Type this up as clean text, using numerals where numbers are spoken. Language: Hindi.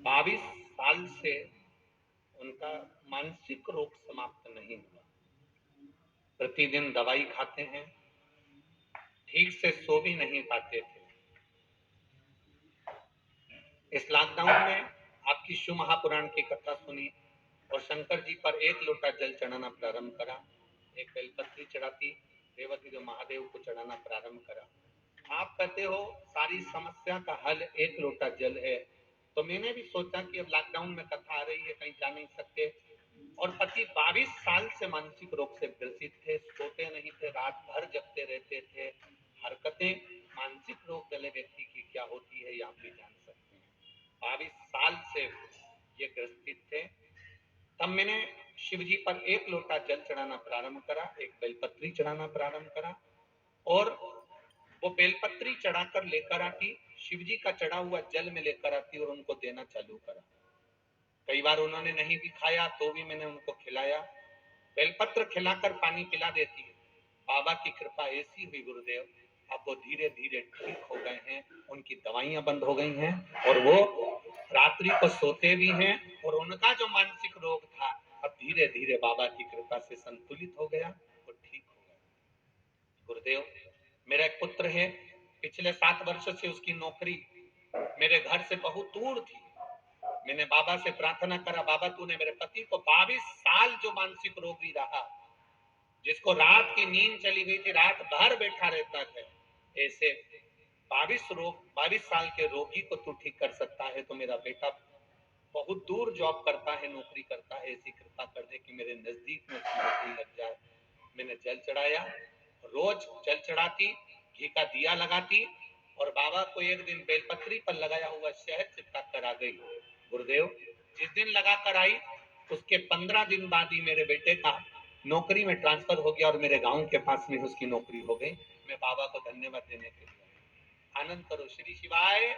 22 साल से उनका मानसिक रोग समाप्त नहीं हुआ। प्रतिदिन दवाई खाते हैं, ठीक से सो भी नहीं पाते थे। इस लॉकडाउन में आपकी शिव महापुराण की कथा सुनी और शंकर जी पर 1 लोटा जल चढ़ाना प्रारंभ करा। एक बेलपत्री चढ़ाती, रेवती देव महादेव को चढ़ाना प्रारंभ करा। आप कहते हो सारी समस्या का हल 1 लोटा जल है, तो मैंने भी सोचा कि अब लॉकडाउन में कथा आ रही है, कहीं जा नहीं सकते, और पति 22 साल से मानसिक रोग से ग्रसित थे, सोते नहीं थे, रात भर जगते रहते थे। हरकतें मानसिक रोग वाले व्यक्ति की क्या होती है ये आप भी जान सकते हैं। 22 साल से ये ग्रसित थे। तब मैंने शिव जी पर 1 लोटा जल चढ़ाना प्रारंभ करा, एक बेलपत्री चढ़ाना प्रारंभ करा, और वो बेलपत्री चढ़ाकर लेकर आती, शिव जी का चढ़ा हुआ जल में लेकर आती और उनको देना चालू करा। कई बार उन्होंने नहीं भी खाया तो भी मैंने उनको खिलाया। बेलपत्र खिलाकर पानी पिला देती है। बाबा की कृपा ऐसी हुई गुरुदेव, अब वो धीरे धीरे ठीक हो गए हैं, उनकी दवाइयां बंद हो गई हैं और वो रात्रि को सोते भी हैं, और उनका जो मानसिक रोग था अब धीरे धीरे बाबा की कृपा से संतुलित हो गया, वो ठीक हो गया। गुरुदेव, मेरा एक पुत्र है, पिछले 7 वर्ष से उसकी नौकरी मेरे घर से बहुत दूर थी। मैंने बाबा से प्रार्थना करा, बाबा तूने मेरे पति को 22 साल जो मानसिक रोगी रहा, जिसको रात की नींद चली गई थी, रात भर बैठा रहता था, ऐसे 22 साल के रोगी को तू ठीक कर सकता है, तो मेरा बेटा बहुत दूर जॉब करता है, नौकरी करता है, ऐसी कृपा कर दे कि मेरे नजदीक में उसकी नौकरी लग जाए। मैंने जल चढ़ाया, रोज जल चढ़ाती, घी का दिया लगाती, और बाबा को एक दिन बेलपत्री पर लगाया हुआ शहद चिपका कर आ गई। गुरुदेव, जिस दिन लगा कर आई उसके 15 दिन बाद ही मेरे बेटे का नौकरी में ट्रांसफर हो गया और मेरे गांव के पास में उसकी नौकरी हो गई। मैं बाबा को धन्यवाद देने के लिए आनंद करो। श्री शिवाय।